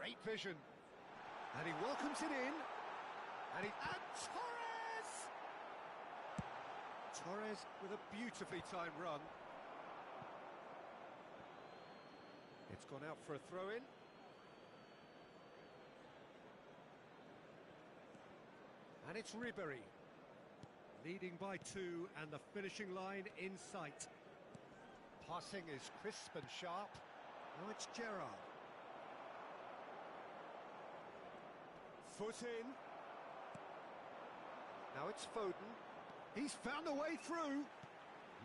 great vision. And he welcomes it in. And Torres! Torres with a beautifully timed run. It's gone out for a throw-in. And it's Ribery. Leading by 2 and the finishing line in sight. Passing is crisp and sharp. Now it's Gerrard. Foot in. Now it's Foden. He's found a way through.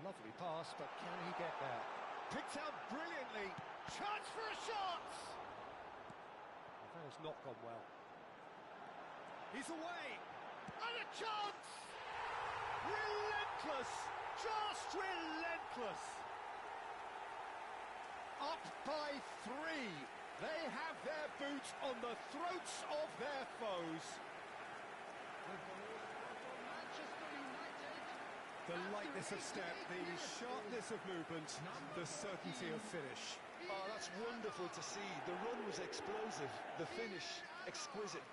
Lovely pass, but can he get there? Picked out brilliantly. Chance for a shot! Well, that has not gone well. He's away! And a chance! Relentless! Just relentless! Up by 3. They have their boot on the throats of their foes. The lightness of step, the sharpness of movement, the certainty of finish. Oh, that's wonderful to see. The run was explosive, the finish exquisite.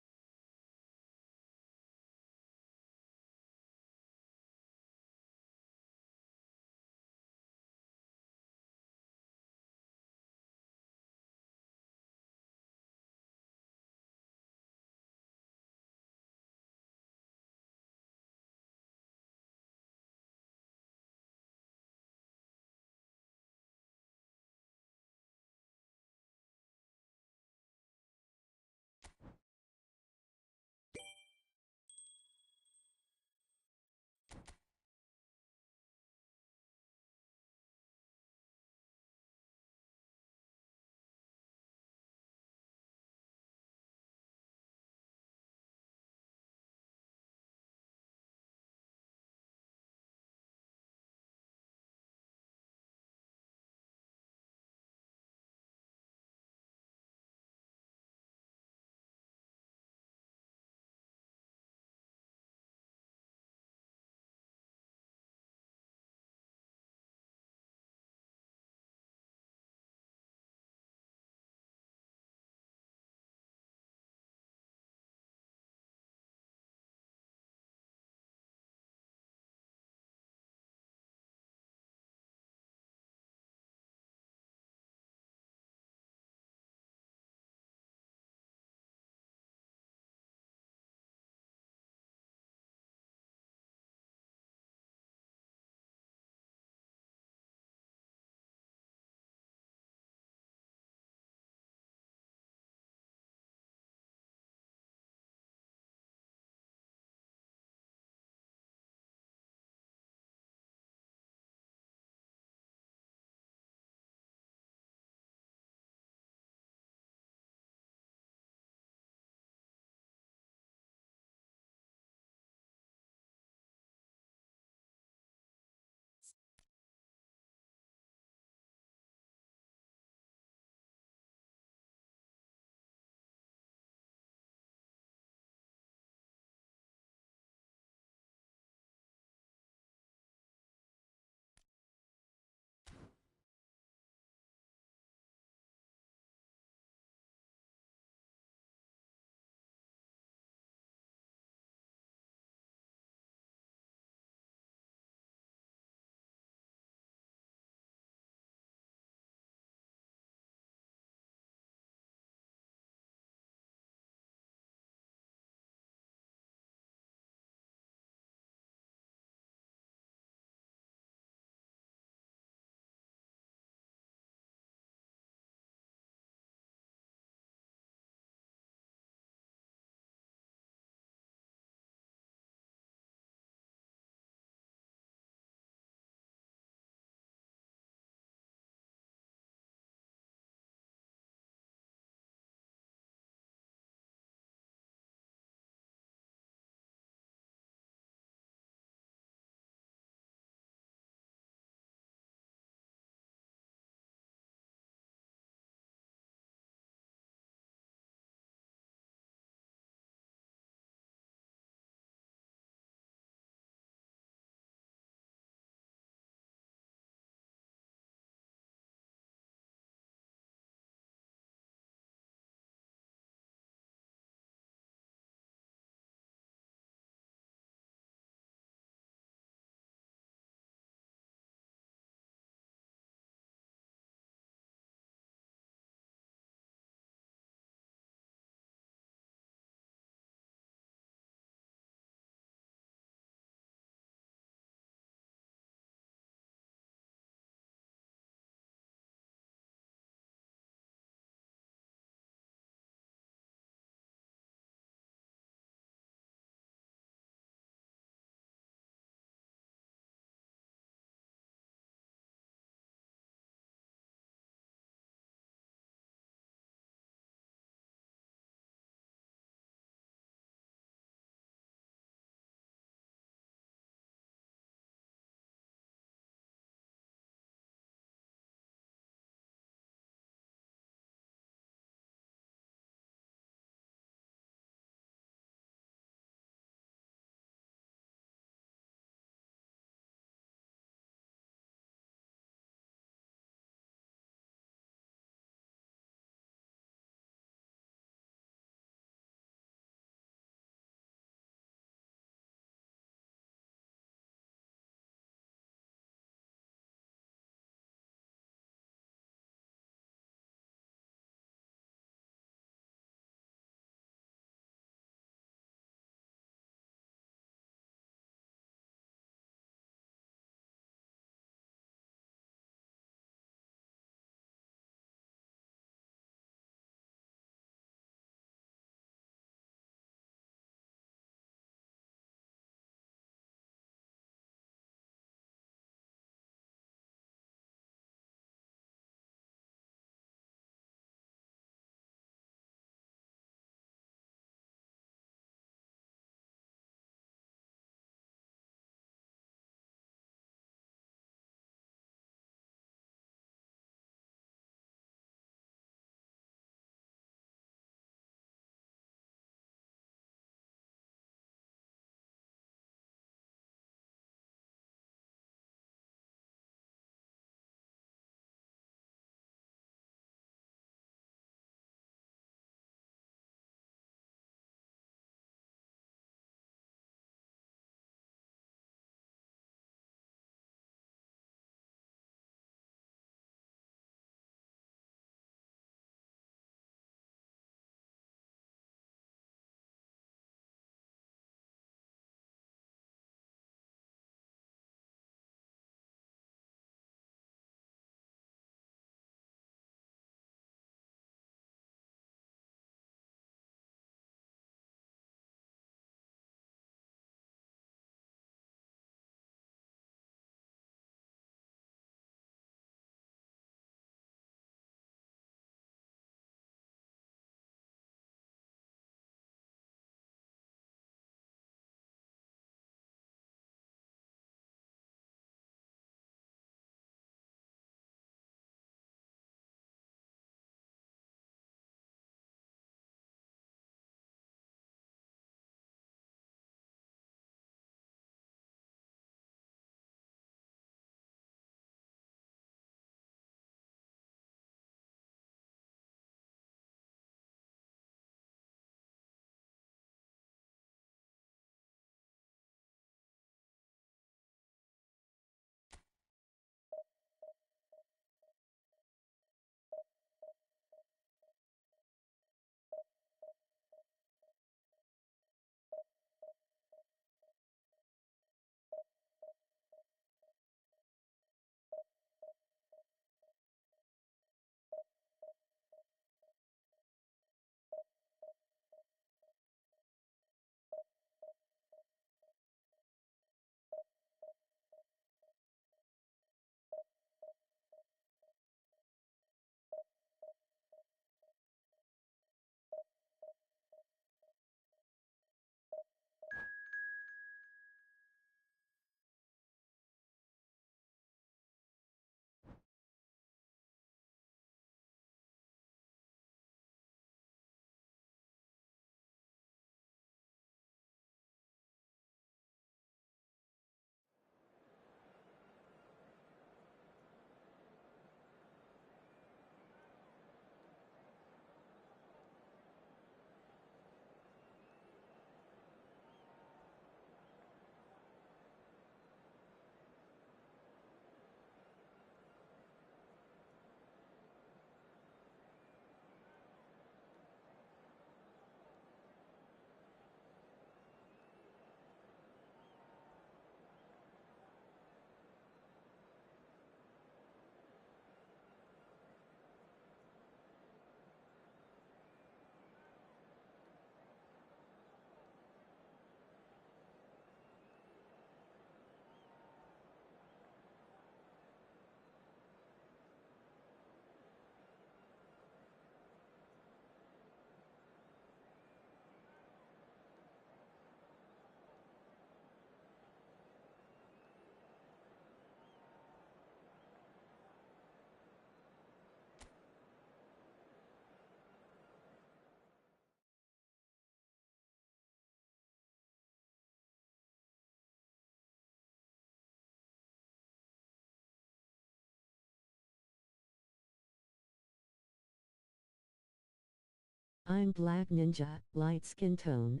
I'm Black Ninja, light skin tone.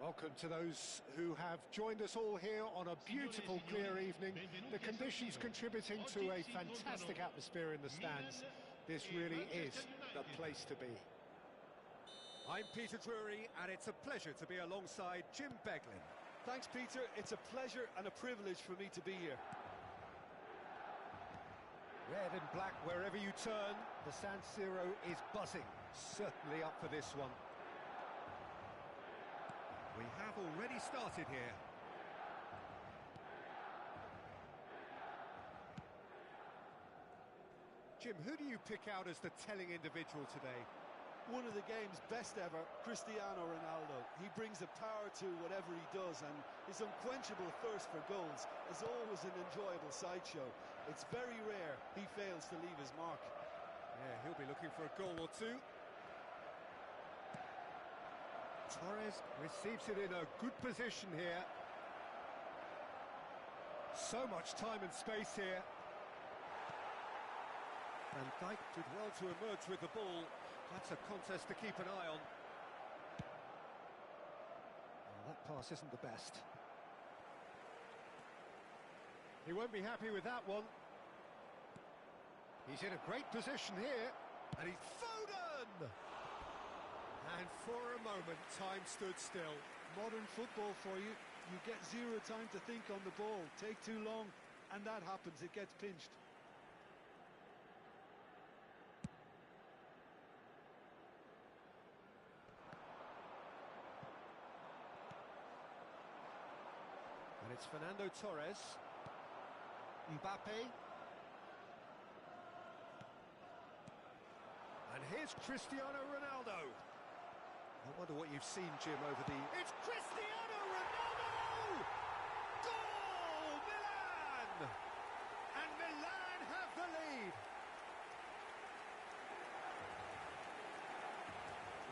Welcome to those who have joined us all here on a beautiful, clear evening. The conditions contributing to a fantastic atmosphere in the stands. This really is the place to be. I'm Peter Drury, and it's a pleasure to be alongside Jim Beglin. Thanks, Peter. It's a pleasure and a privilege for me to be here. Red and black wherever you turn, the San Siro is buzzing. Certainly up for this one. We have already started here. Jim, who do you pick out as the telling individual today? One of the game's best ever, Cristiano Ronaldo. He brings a power to whatever he does, and his unquenchable thirst for goals is always an enjoyable sideshow. It's very rare he fails to leave his mark. Yeah, he'll be looking for a goal or two. Torres receives it in a good position here. So much time and space here. Van Dijk did well to emerge with the ball. That's a contest to keep an eye on. Well, that pass isn't the best. He won't be happy with that one. He's in a great position here. And he's Foden! And for a moment, time stood still. Modern football for you. You get zero time to think on the ball. Take too long, and that happens. It gets pinched. And it's Fernando Torres. Mbappe. And here's Cristiano Ronaldo. I wonder what you've seen, Jim, over the... It's Cristiano Ronaldo! Goal! Milan! And Milan have the lead.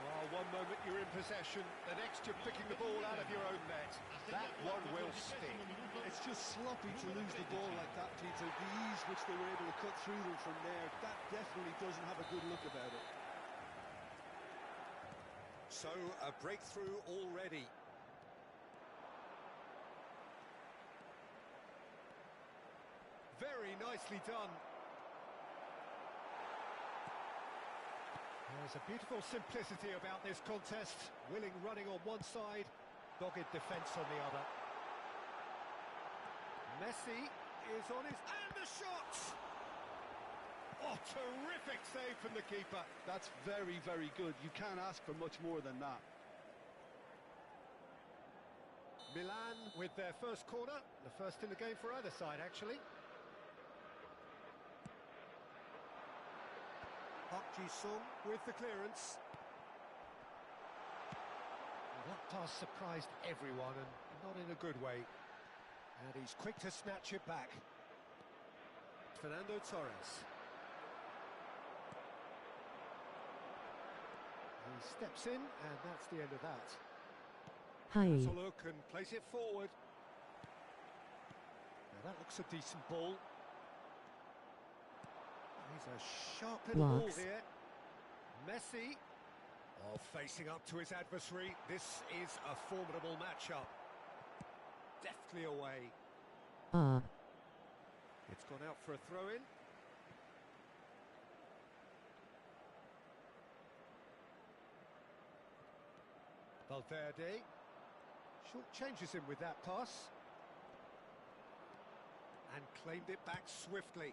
Well, one moment you're in possession, the next you're picking the ball out of your own net. That one will sting. It's just sloppy to lose the ball like that, Peter. The ease which they were able to cut through them from there, that definitely doesn't have a good look about it. So, a breakthrough already. Very nicely done. There's a beautiful simplicity about this contest. Willing running on one side, dogged defence on the other. Messi is on his... And the shot! Oh, terrific save from the keeper. That's very, very good. You can't ask for much more than that. Milan with their first corner. The first in the game for either side, actually. Park Ji-sung with the clearance. Well, that pass surprised everyone, and not in a good way. And he's quick to snatch it back. Fernando Torres. He steps in, and that's the end of that. Hi. Has a look and plays it forward. Now that looks a decent ball. He's a sharp little ball here. Messi, facing up to his adversary. This is a formidable matchup. Deftly away. It's gone out for a throw-in. Valverde short changes him with that pass and claimed it back swiftly.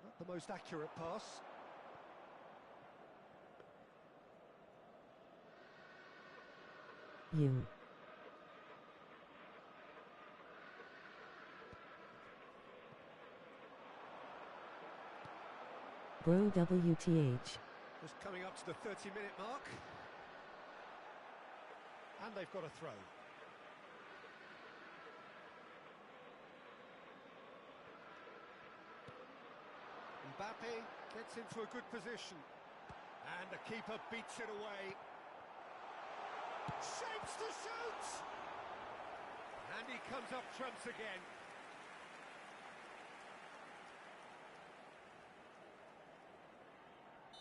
Not the most accurate pass. Bro WTH. Just coming up to the 30-minute mark. And they've got a throw. Mbappe gets into a good position. And the keeper beats it away. Shapes to shoot! And he comes up trumps again.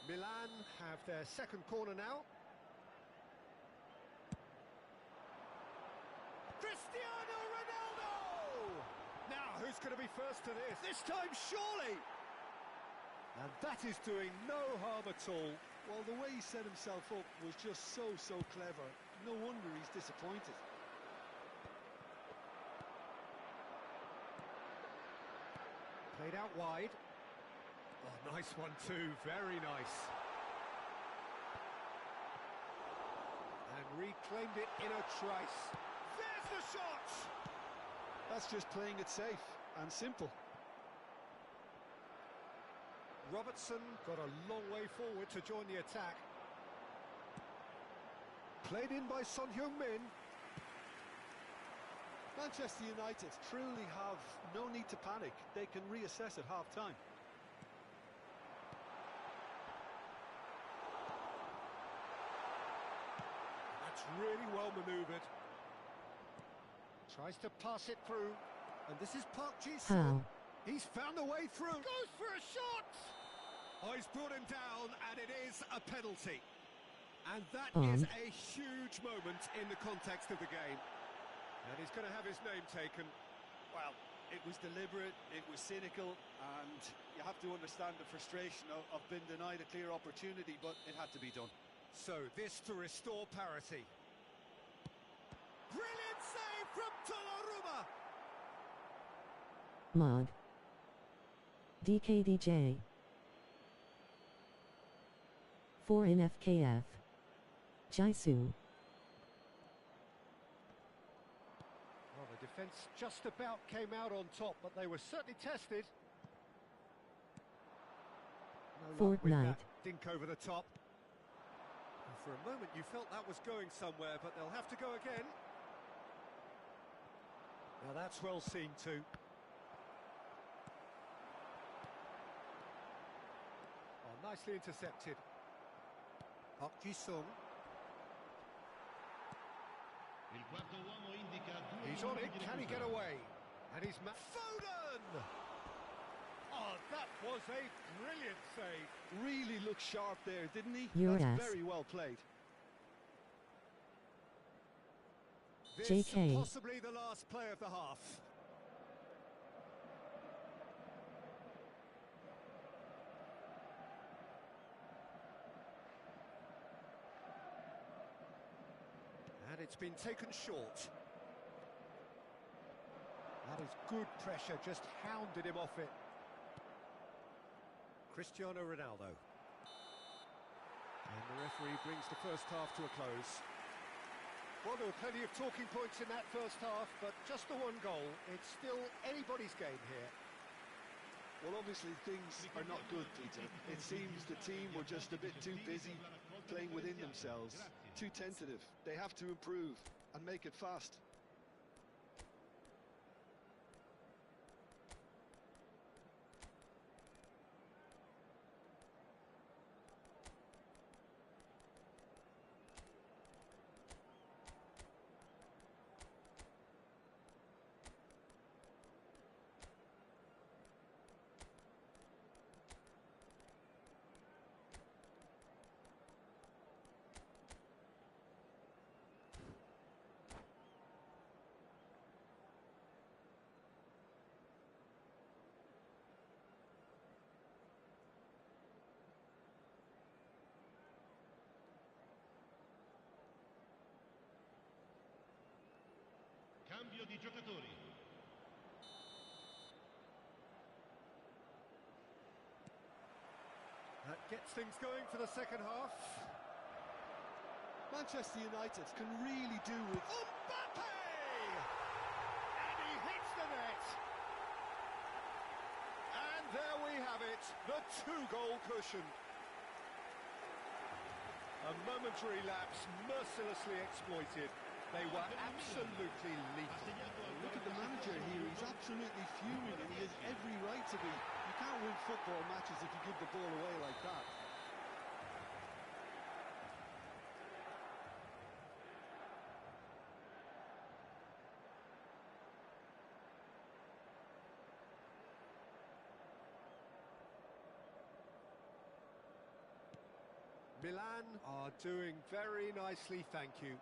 Milan have their second corner now. Cristiano Ronaldo! Now, who's going to be first to this? This time, surely! And that is doing no harm at all. Well, the way he set himself up was just so clever. No wonder he's disappointed. Played out wide. Oh, nice one too, very nice. And reclaimed it in a trice. There's the shot! That's just playing it safe and simple. Robertson got a long way forward to join the attack. Played in by Son Heung-min. Manchester United truly have no need to panic. They can reassess at half-time. That's really well manoeuvred. Tries to pass it through. And this is Park Ji-sung. He's found a way through. Goes for a shot! Oh, he's brought him down, and it is a penalty. And that is a huge moment in the context of the game. And he's going to have his name taken. Well, it was deliberate, it was cynical, and you have to understand the frustration of being denied a clear opportunity, but it had to be done. So, this to restore parity. Brilliant save from Donnarumma! Mod. DKDJ. 4 in FKF. Jaisu. Well, the defence just about came out on top, but they were certainly tested. No luck with that dink over the top. And for a moment you felt that was going somewhere, but they'll have to go again. Now that's well seen too. Oh, nicely intercepted. Park Ji-sung. He's on it, can he get away? And he's Foden! Oh, that was a brilliant save. Really looked sharp there, didn't he? That's very well played. This JK. Possibly the last play of the half. And it's been taken short. That is good pressure, just hounded him off it. Cristiano Ronaldo. And the referee brings the first half to a close. Well, there were plenty of talking points in that first half, but just the one goal. It's still anybody's game here. Well, obviously things are not good, Peter. It seems the team were just a bit too busy playing within themselves, too tentative. They have to improve and make it fast. Cambio di giocatori. That gets things going for the second half. Manchester United can really do with... Mbappe! And he hits the net. And there we have it, the two-goal cushion. A momentary lapse mercilessly exploited. They were absolutely lethal. Look at the manager here, he's absolutely fuming and he has every right to be. You can't win football matches if you give the ball away like that. Milan are doing very nicely, thank you.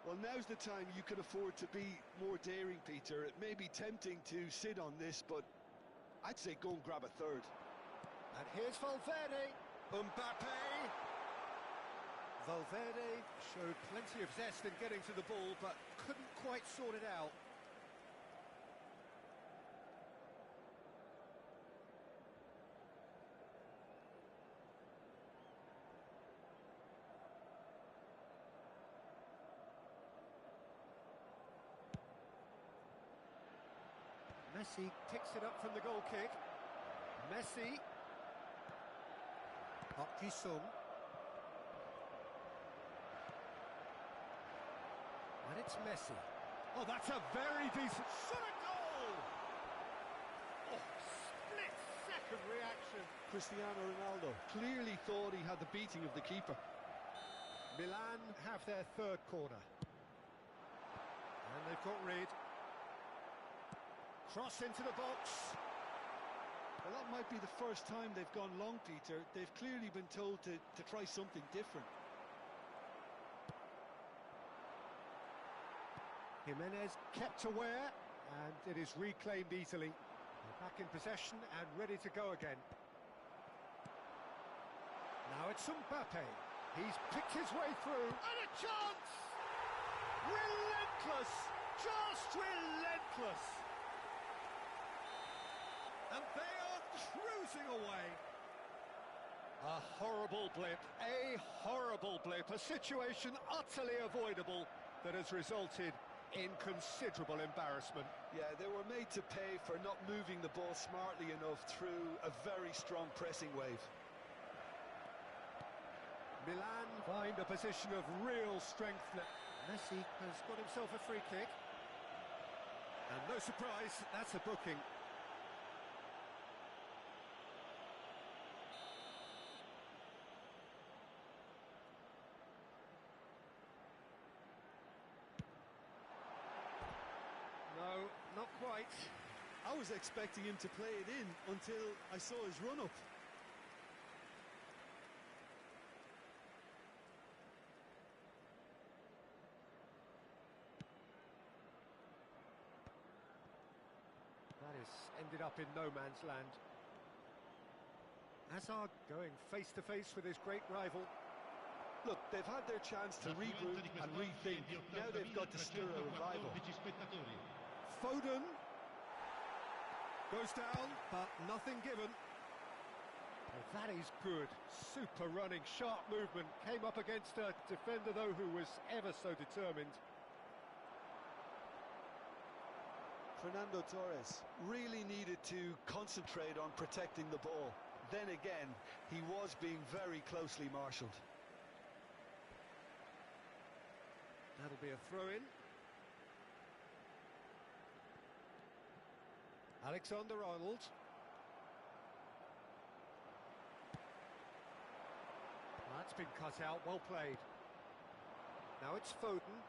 Well, now's the time you can afford to be more daring, Peter. It may be tempting to sit on this, but I'd say go and grab a third. And here's Valverde. Mbappe. Valverde showed plenty of zest in getting to the ball, but couldn't quite sort it out. Messi picks it up from the goal kick. Messi. Park Ji-sung. And it's Messi. Oh, that's a very decent shot at goal! Oh, split-second reaction. Cristiano Ronaldo clearly thought he had the beating of the keeper. Milan have their third corner. And they've got rid. Cross into the box. Well, that might be the first time they've gone long, Peter. They've clearly been told to try something different. Jimenez kept aware, and it is reclaimed easily. They're back in possession and ready to go again. Now it's Mbappe. He's picked his way through, and a chance! Relentless! Just relentless! And they are cruising away. A horrible blip, a situation utterly avoidable that has resulted in considerable embarrassment. Yeah, they were made to pay for not moving the ball smartly enough through a very strong pressing wave. Milan find a position of real strength. Messi has got himself a free kick. And no surprise, that's a booking. No, not quite. I was expecting him to play it in until I saw his run-up. That has ended up in no man's land. Hazard going face-to-face with his great rival. Look, they've had their chance to regroup and rethink. Now they've got to stir a revival. Foden goes down, but nothing given. Well, that is good. Super running, sharp movement. Came up against a defender, though, who was ever so determined. Fernando Torres really needed to concentrate on protecting the ball. Then again, he was being very closely marshalled. That'll be a throw-in. Alexander-Arnold. That's been cut out, well played. Now it's Foden.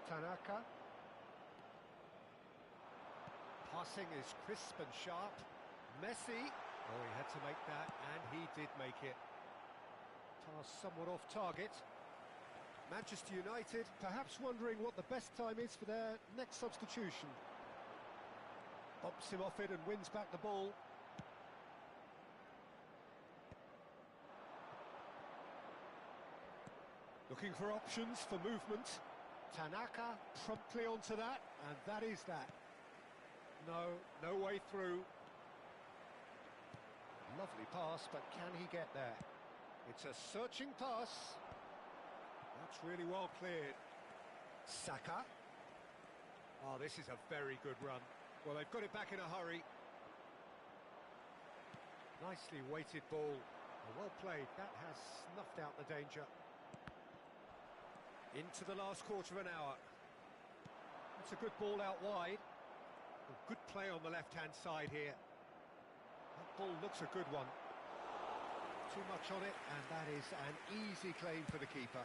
Tanaka. Passing is crisp and sharp. Messi. Oh, he had to make that, and he did make it. Pass somewhat off target. Manchester United perhaps wondering what the best time is for their next substitution. Bumps him off it and wins back the ball. Looking for options for movement. Tanaka promptly onto that, and that is that. No way through. Lovely pass, but can he get there? It's a searching pass. That's really well cleared. Saka. Oh, this is a very good run. Well, they've got it back in a hurry. Nicely weighted ball. Well played. That has snuffed out the danger. Into the last quarter of an hour. It's a good ball out wide. A good play on the left-hand side here. That ball looks a good one. Too much on it, and that is an easy claim for the keeper.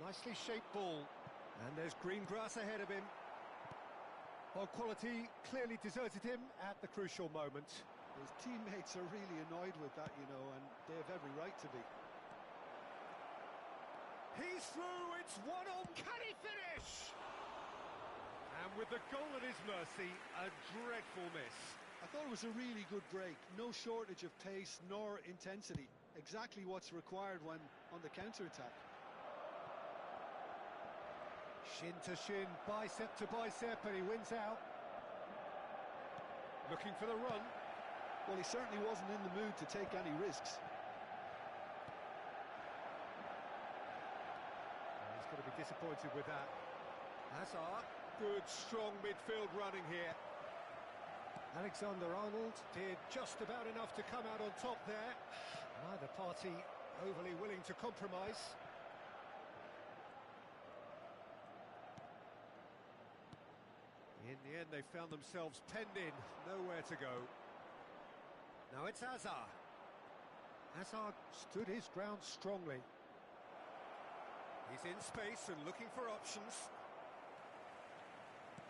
Nicely shaped ball, and there's green grass ahead of him. Well, quality clearly deserted him at the crucial moment. His teammates are really annoyed with that, you know, and they have every right to be. He's through, it's 1-1, can he finish? And with the goal at his mercy, a dreadful miss. I thought it was a really good break, no shortage of pace nor intensity. Exactly what's required when on the counter-attack. Shin to shin, bicep to bicep, and he wins out. Looking for the run. Well, he certainly wasn't in the mood to take any risks. He's going to be disappointed with that. Hazard, good strong midfield running here. Alexander-Arnold did just about enough to come out on top there. Neither party overly willing to compromise. In the end, they found themselves penned in, nowhere to go. Now it's Hazard. Hazard stood his ground strongly. He's in space and looking for options.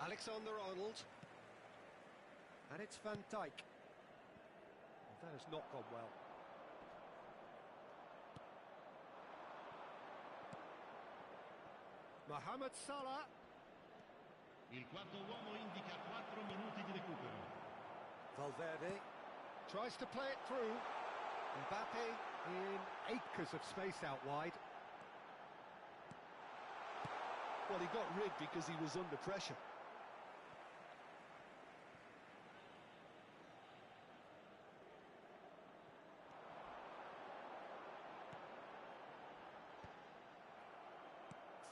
Alexander-Arnold. And it's Van Dijk. Well, that has not gone well. Mohamed Salah. Il quarto uomo indica 4 minuti di recupero. Valverde tries to play it through. Mbappe in acres of space out wide. Well, he got rigged because he was under pressure.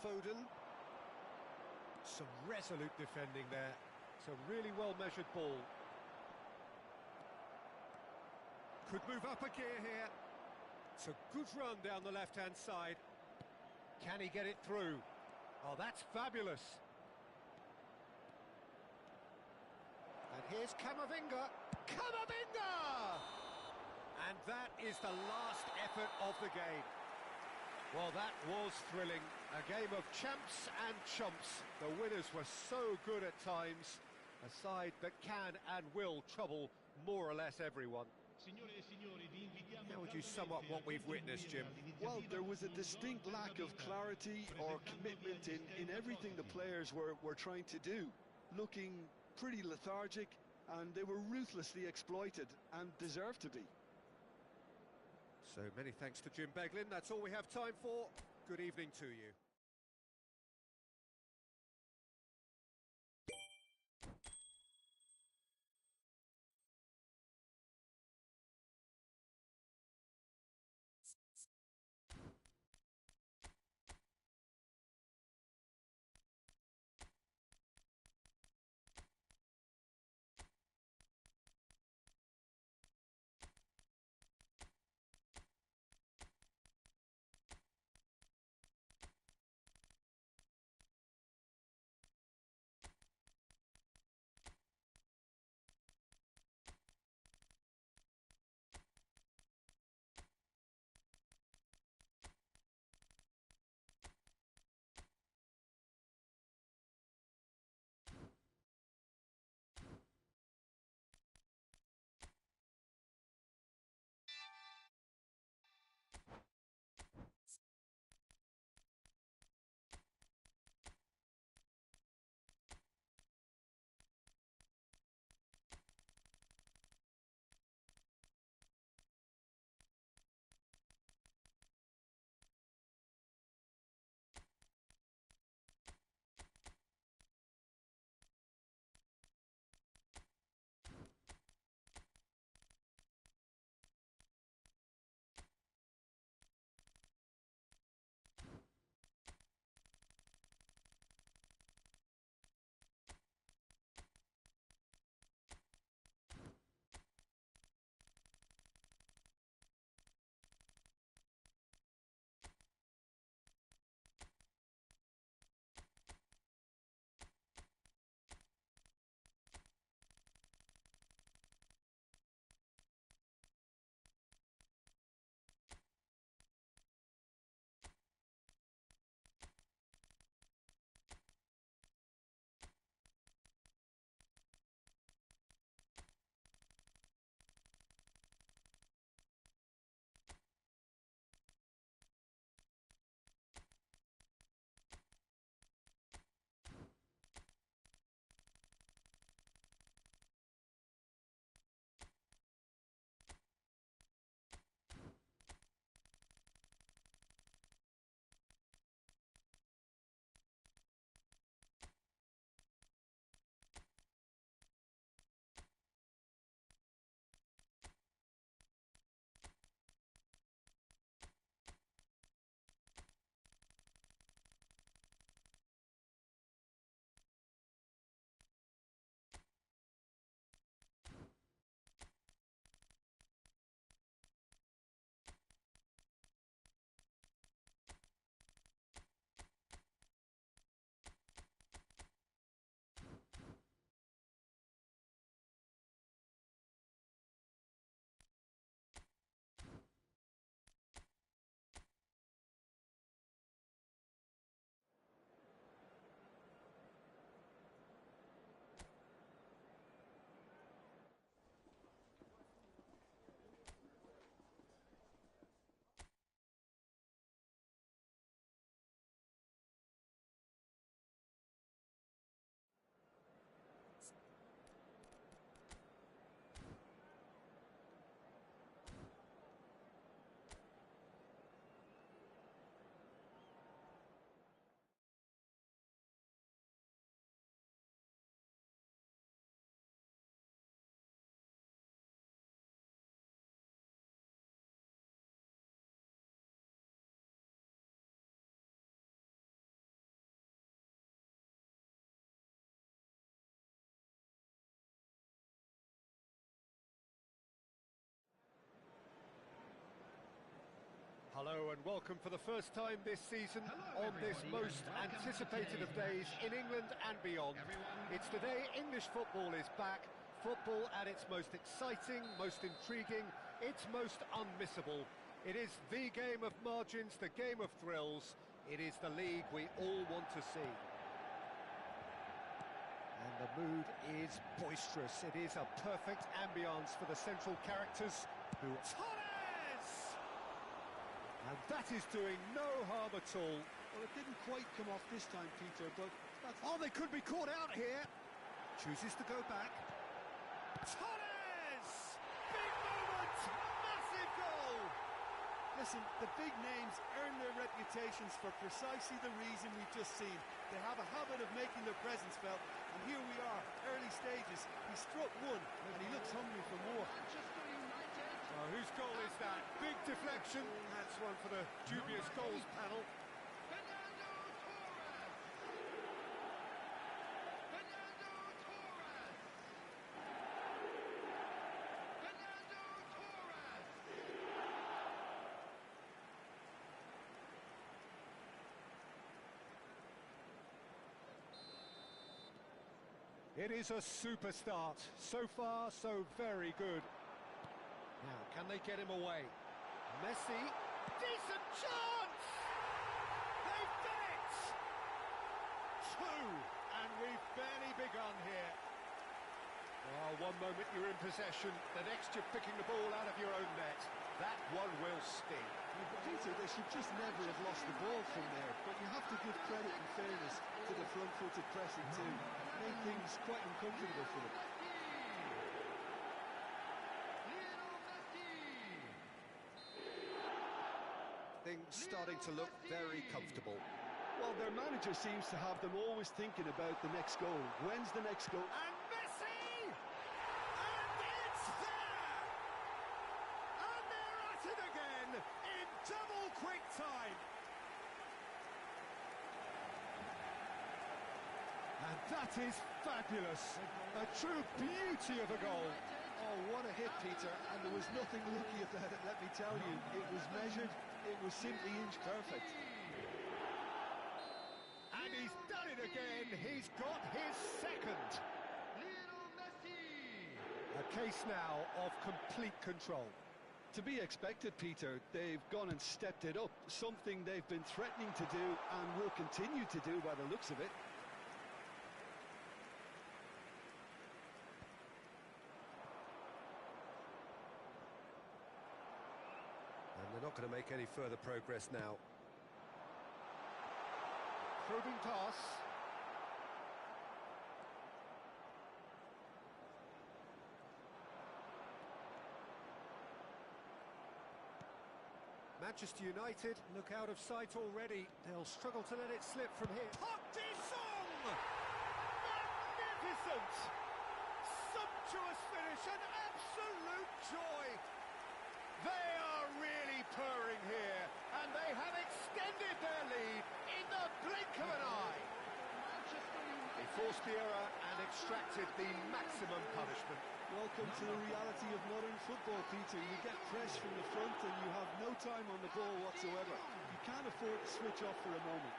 Foden. Some resolute defending there. It's a really well-measured ball. Could move up a gear here. It's a good run down the left-hand side. Can he get it through? Oh, that's fabulous. And here's Camavinga. Camavinga! And that is the last effort of the game. Well, that was thrilling. A game of champs and chumps. The winners were so good at times. A side that can and will trouble more or less everyone. How would you sum up what we've witnessed, Jim? Well, there was a distinct lack of clarity or commitment in everything the players were trying to do. Looking pretty lethargic, and they were ruthlessly exploited and deserved to be. So many thanks to Jim Beglin. That's all we have time for. Good evening to you. Hello and welcome for the first time this season on this most anticipated of days in England and beyond. It's the day English football is back, football at its most exciting, most intriguing, its most unmissable. It is the game of margins, the game of thrills. It is the league we all want to see. And the mood is boisterous. It is a perfect ambience for the central characters who... And that is doing no harm at all. Well, it didn't quite come off this time, Peter, but that's... Oh, they could be caught out here. Chooses to go back. Torres! Big moment! Massive goal! Listen, the big names earn their reputations for precisely the reason we've just seen. They have a habit of making their presence felt, and here we are, early stages. He struck one, and he looks hungry for more. Oh, whose goal is that? Big deflection. That's one for the dubious goals panel. It is a super start. So far, so very good. Now, can they get him away? Messi, decent chance! They've done it! Two, and we've barely begun here. Oh, one moment you're in possession, the next you're picking the ball out of your own net. That one will sting. Peter, they should just never have lost the ball from there, but you have to give credit and fairness to the front-footed pressing too. Made things quite uncomfortable for them. Things starting to look very comfortable. Well, their manager seems to have them always thinking about the next goal. When's the next goal? And Messi! And it's there! And they're at it again in double quick time. And that is fabulous. A true beauty of a goal. Oh, what a hit, Peter. And there was nothing lucky about it, let me tell you. It was measured. It was simply inch perfect. And he's done it again. He's got his second. A case now of complete control. To be expected, Peter. They've gone and stepped it up. Something they've been threatening to do and will continue to do by the looks of it. They're not going to make any further progress now. Probing pass. Manchester United look out of sight already. They'll struggle to let it slip from here. Park Ji-sung! Magnificent! Sumptuous finish, an absolute joy! They are really purring here, and they have extended their lead in the blink of an eye. They forced the error and extracted the maximum punishment. Welcome to the reality of modern football, Peter. You get press from the front and you have no time on the ball whatsoever. You can't afford to switch off for a moment.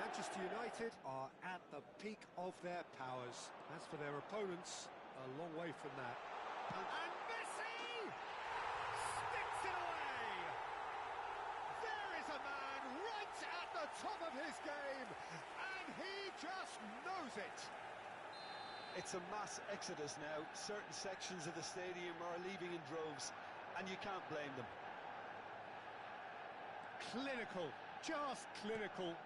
Manchester United are at the peak of their powers. As for their opponents, a long way from that. And Messi sticks it away! There is a man right at the top of his game, and he just knows it. It's a mass exodus now. Certain sections of the stadium are leaving in droves, and you can't blame them. Clinical, just clinical.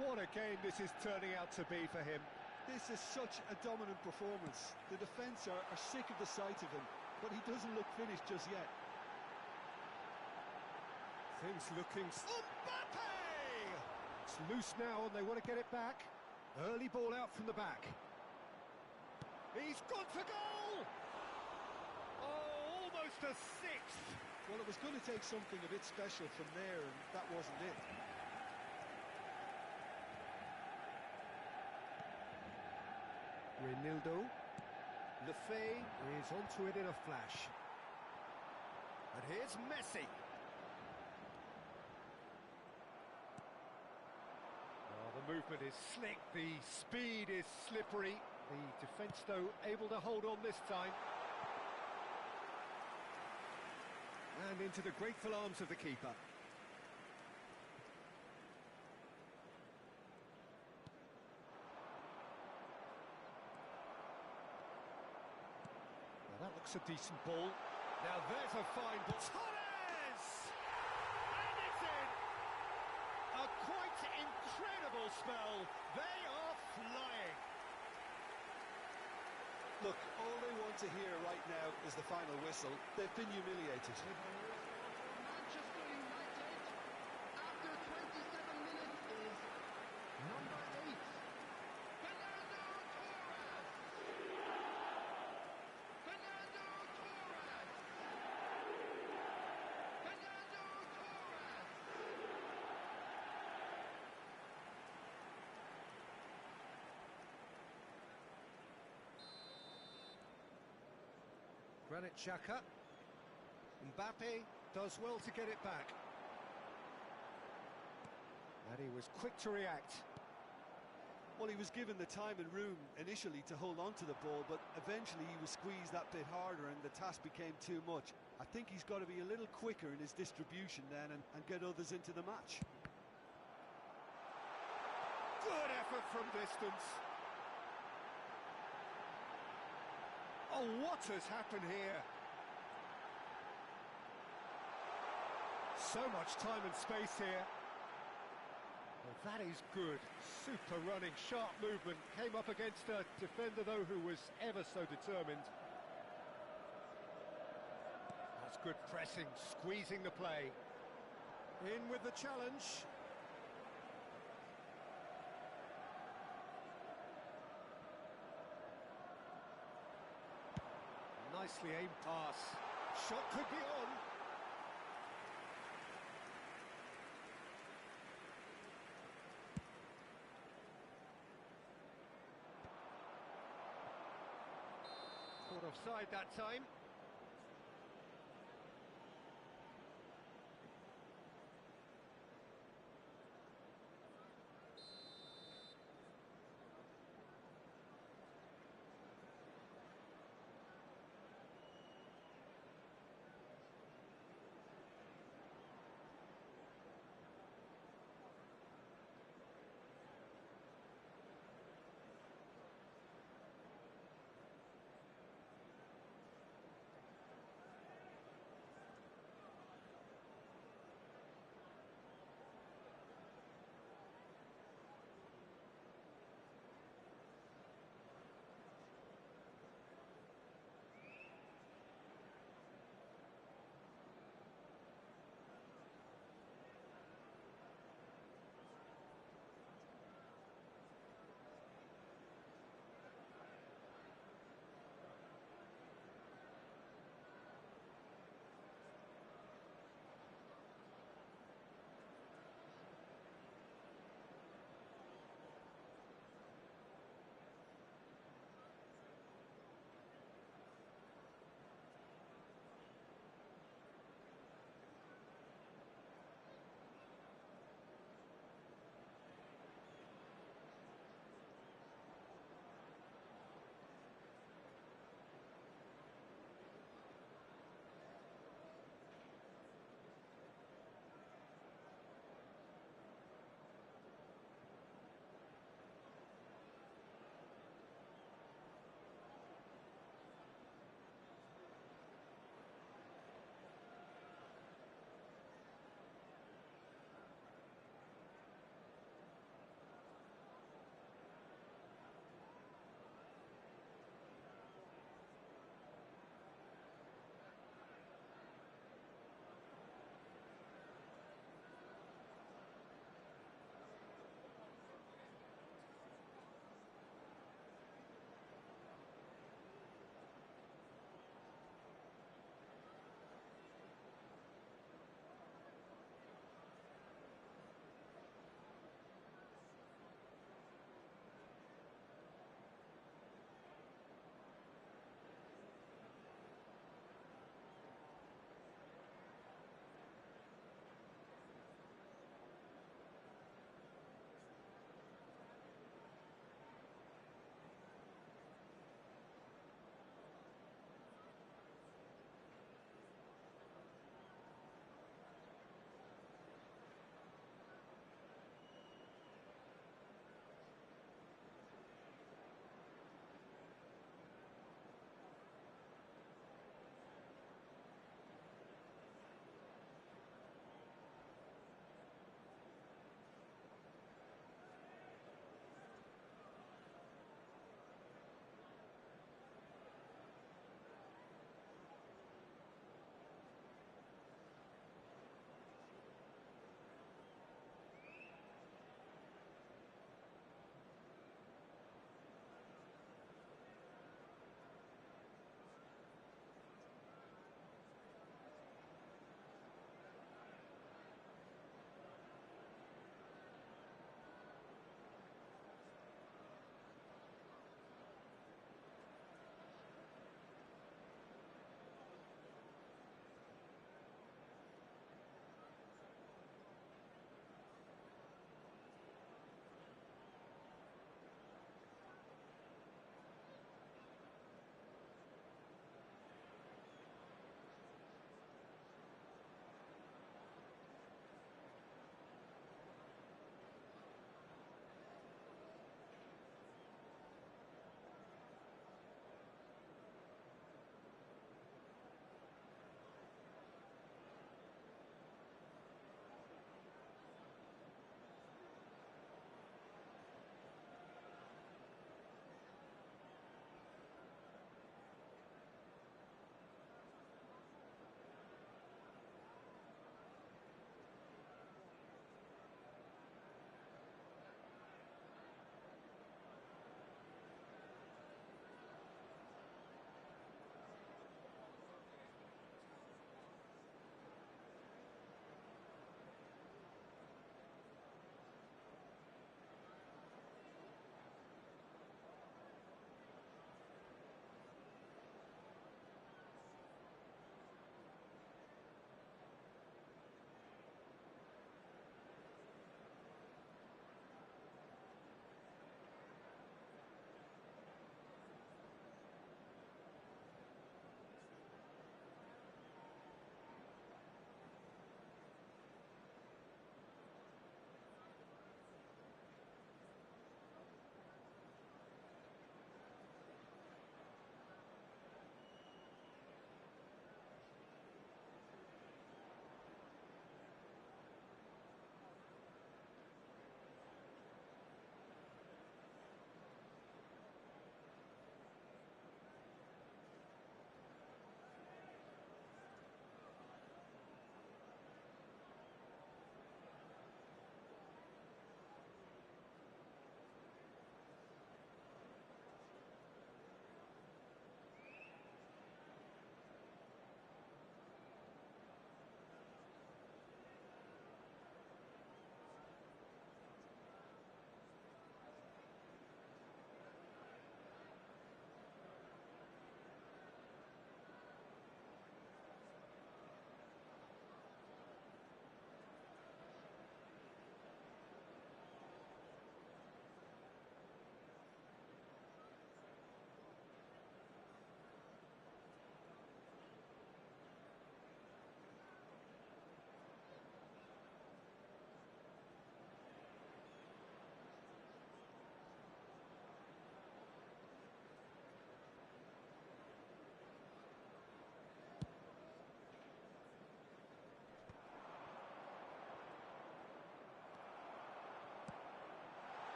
What a game this is turning out to be for him. This is such a dominant performance. The defence are sick of the sight of him, but he doesn't look finished just yet. Things looking... Mbappe! It's loose now and they want to get it back. Early ball out from the back. He's gone for goal! Oh, almost a sixth. Well, it was going to take something a bit special from there, and that wasn't it. Renildo. Lefebvre is onto it in a flash. And here's Messi. Oh, the movement is slick, the speed is slippery. The defence, though, able to hold on this time. And into the grateful arms of the keeper. Well, that looks a decent ball. Now there's a fine ball. Torres! And it's in! A quite incredible spell. They are flying. Look, all they want to hear right now is the final whistle. They've been humiliated. Manchester United, after 27 minutes, is number 8. Fernando Torres! Fernando Torres! Fernando Torres! Granit Xhaka. Mbappe does well to get it back. And he was quick to react. Well, he was given the time and room initially to hold on to the ball, but eventually he was squeezed that bit harder and the task became too much. I think he's got to be a little quicker in his distribution then and get others into the match. Good effort from distance. Oh, what has happened here? So much time and space here. Well, that is good. Super running, sharp movement. Came up against a defender, though, who was ever so determined. That's good pressing, squeezing the play. In with the challenge. Nicely aimed pass. Shot could be on. Caught offside that time.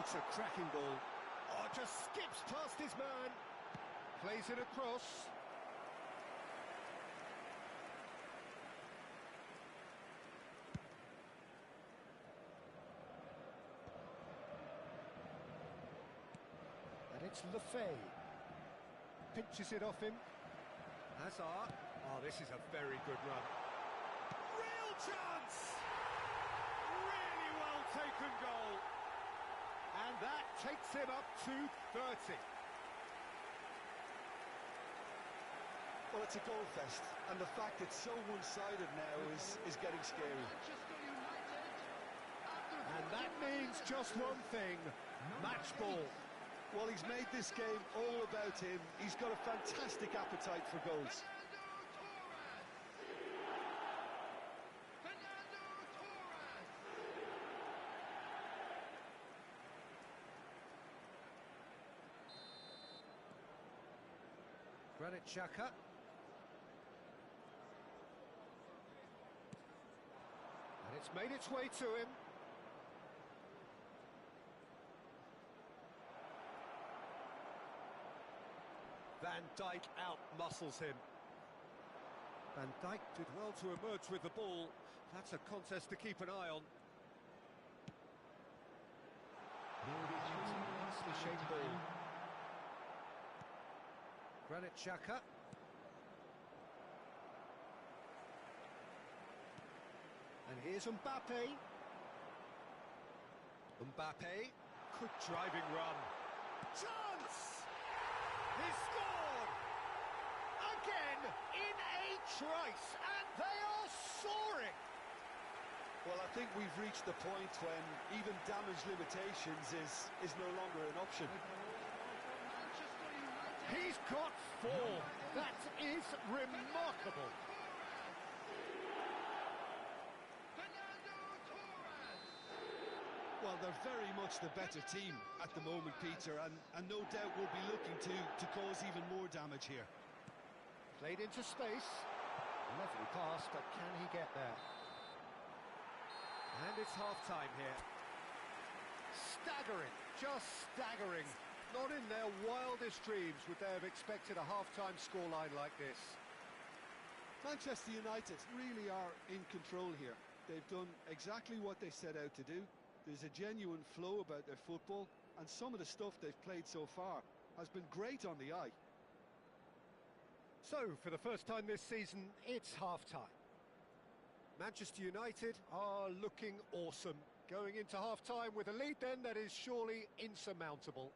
It's a cracking ball. Oh, just skips past his man. Plays it across. And it's Lefay. Pinches it off him. Hazard. Oh, this is a very good run. Real chance! Really well taken goal. And that takes him up to 30. Well, it's a goal fest, and the fact it's so one-sided now is getting scary. And that means just one thing, match ball. Well, he's made this game all about him. He's got a fantastic appetite for goals. Granit Xhaka. And it's made its way to him. Van Dijk out-muscles him. Van Dijk did well to emerge with the ball. That's a contest to keep an eye on. Nicely shaped ball. Granit Xhaka. And here's Mbappe. Mbappe. Good driving run. Chance! He scored! Again in a trice, and they are soaring! Well, I think we've reached the point when even damage limitations is no longer an option. He's got 4. That is remarkable. Well, they're very much the better team at the moment, Peter, and no doubt will be looking to cause even more damage here. Played into space. Lovely pass, but can he get there? And it's half-time here. Staggering, just staggering. Not in their wildest dreams would they have expected a half-time scoreline like this. Manchester United really are in control here. They've done exactly what they set out to do. There's a genuine flow about their football, and some of the stuff they've played so far has been great on the eye. So, for the first time this season, it's half-time. Manchester United are looking awesome. Going into half-time with a lead then that is surely insurmountable.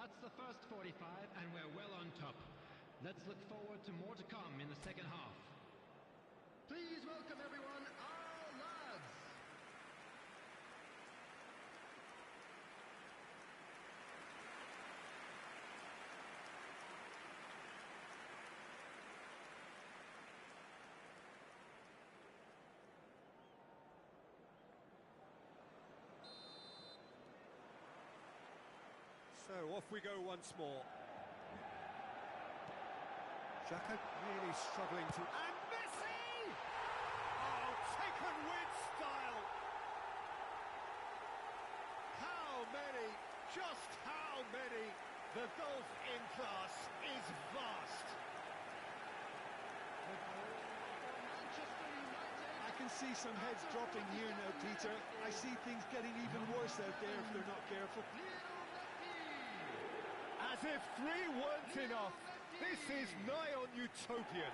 That's the first 45, and we're well on top. Let's look forward to more to come in the second half. Please welcome everyone, our lads. So off we go once more. Xhaka really struggling to... And Messi! Oh, taken with style! How many? Just how many? The golf in class is vast. I can see some heads dropping here now, Peter. I see things getting even worse out there if they're not careful. As if three weren't enough, this is nigh on utopian.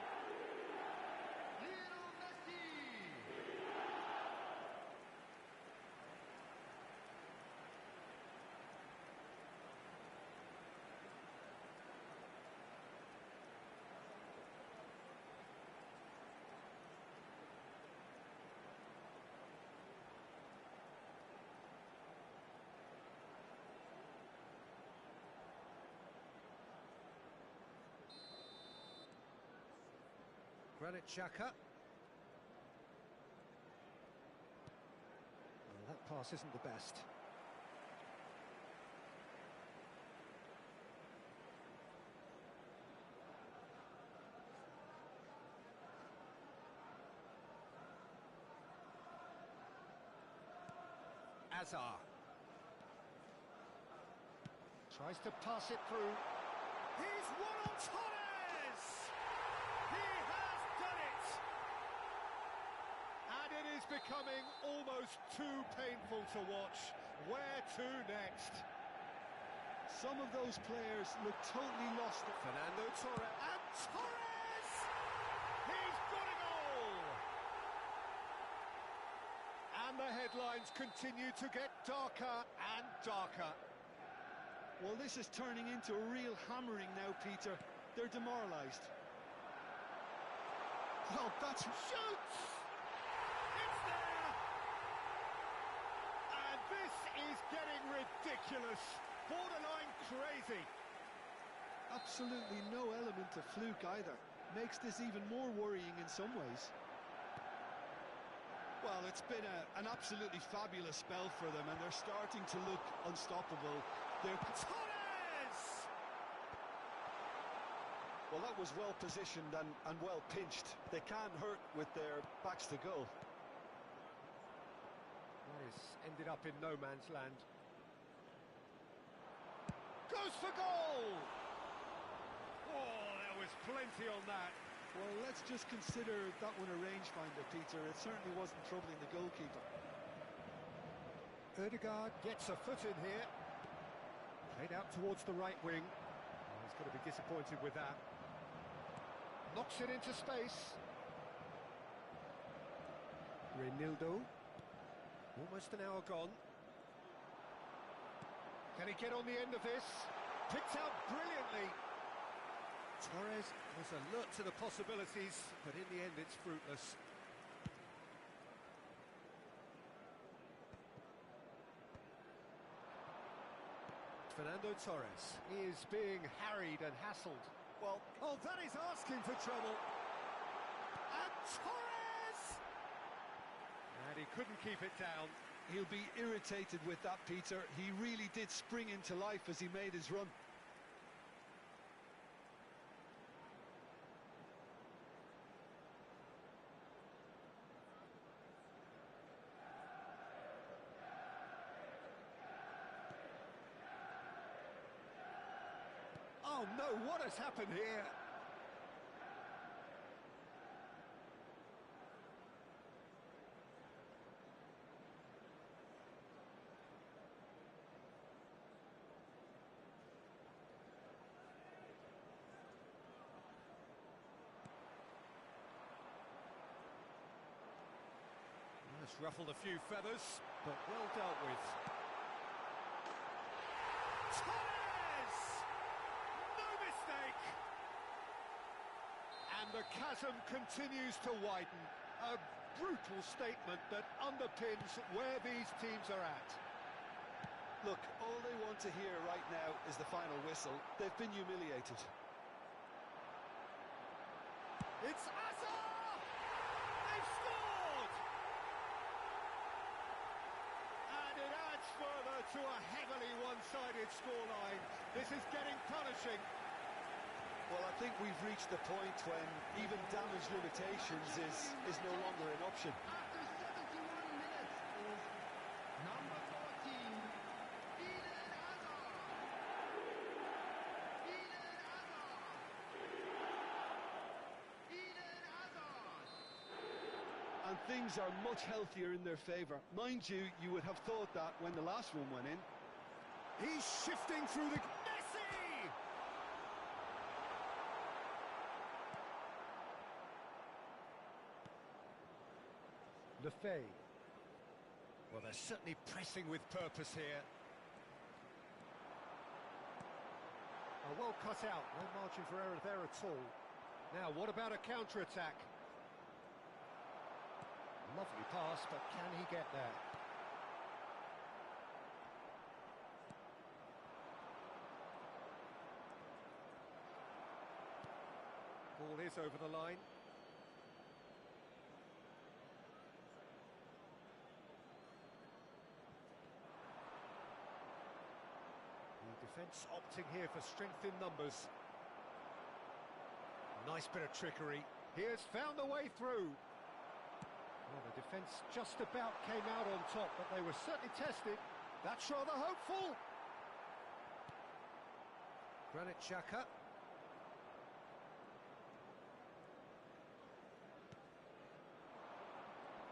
Granit Xhaka. Well, that pass isn't the best. Azar. Tries to pass it through. He's one on Torres! He has done it! And it is becoming almost too painful to watch. Where to next? Some of those players look totally lost. Fernando Torres. And Torres! He's got a goal! And the headlines continue to get darker and darker. Well, this is turning into a real hammering now, Peter. They're demoralised. Well, that's... Shoots! It's there! And this is getting ridiculous. Borderline crazy. Absolutely no element of fluke either. Makes this even more worrying in some ways. Well, it's been an absolutely fabulous spell for them, and they're starting to look unstoppable. They're... Torres! Well, that was well positioned and well pinched. They can't hurt with their backs to goal. That is ended up in no man's land. Goes for goal! Oh, there was plenty on that. Well, let's just consider that one a rangefinder, Peter. It certainly wasn't troubling the goalkeeper. Ødegaard gets a foot in here. Played out towards the right wing. Oh, he's going to be disappointed with that. Knocks it into space. Reinildo. Almost an hour gone. Can he get on the end of this? Picked out brilliantly. Torres was alert to the possibilities, but in the end it's fruitless. Fernando Torres is being harried and hassled. Well, oh, that is asking for trouble. And Torres! And he couldn't keep it down. He'll be irritated with that, Peter. He really did spring into life as he made his run. Oh no, what has happened here? That's ruffled a few feathers, but well dealt with. Torres! the chasm continues to widen. A brutal statement that underpins where these teams are at. Look, all they want to hear right now is the final whistle. They've been humiliated. It's Hazard! They've scored! And it adds further to a heavily one-sided scoreline. This is getting punishing. Well, I think we've reached the point when even damage limitations is no longer an option. After 71 minutes is number 14, Eden Hazard. Eden Hazard. Eden Hazard. And things are much healthier in their favour. Mind you, you would have thought that when the last one went in. He's shifting through the... Messi! Lefebvre. Well, they're certainly pressing with purpose here. Oh, well cut out, no margin for error there at all. Now, what about a counter-attack? Lovely pass, but can he get there? Ball is over the line. The defence opting here for strength in numbers. Nice bit of trickery. He has found a way through. Well, the defence just about came out on top, but they were certainly tested. That's rather hopeful. Granit Xhaka.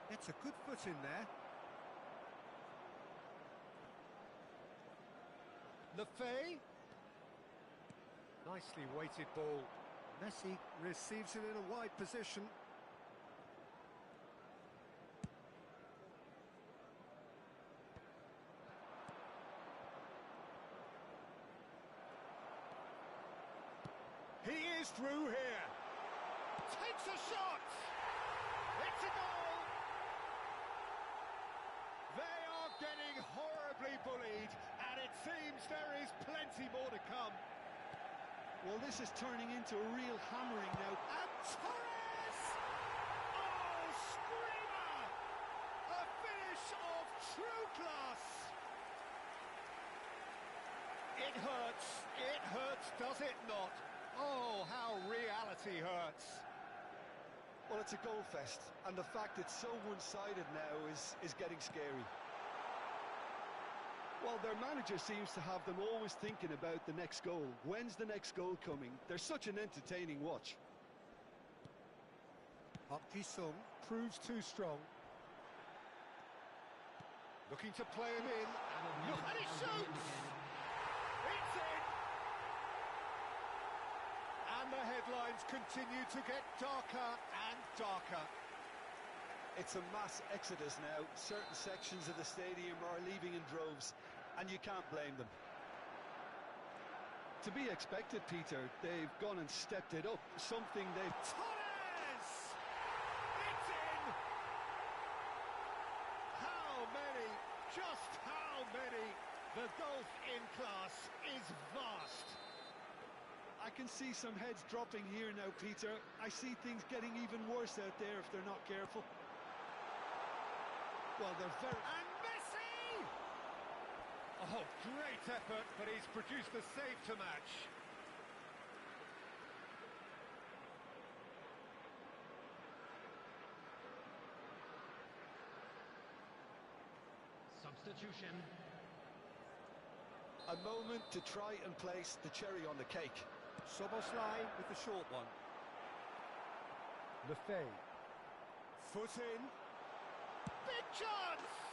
It's a good foot in there. Lefebvre. Nicely weighted ball. Messi receives it in a wide position. He is through here. Takes a shot. It's a goal. They are getting horribly bullied, and it seems there is plenty more to come. Well, this is turning into a real hammering now. And Torres! Oh, screamer! A finish of true class. It hurts, does it not? Oh, how reality hurts. Well, it's a goal fest, and the fact it's so one-sided now is getting scary. Well, their manager seems to have them always thinking about the next goal. When's the next goal coming? They're such an entertaining watch. Park Ji-sung proves too strong. Looking to play him in. And he shoots! It's in! And the headlines continue to get darker and darker. It's a mass exodus now. Certain sections of the stadium are leaving in droves, and you can't blame them. To be expected, Peter. They've gone and stepped it up. Something they've... Torres! It's in! How many? Just how many? The gulf in class is vast. I can see some heads dropping here now, Peter. I see things getting even worse out there if they're not careful. Well, they're very... And Messi! Oh, great effort, but he's produced a save to match. Substitution. A moment to try and place the cherry on the cake. Soboslai with the short one. Lefebvre. Foot in. Big chance!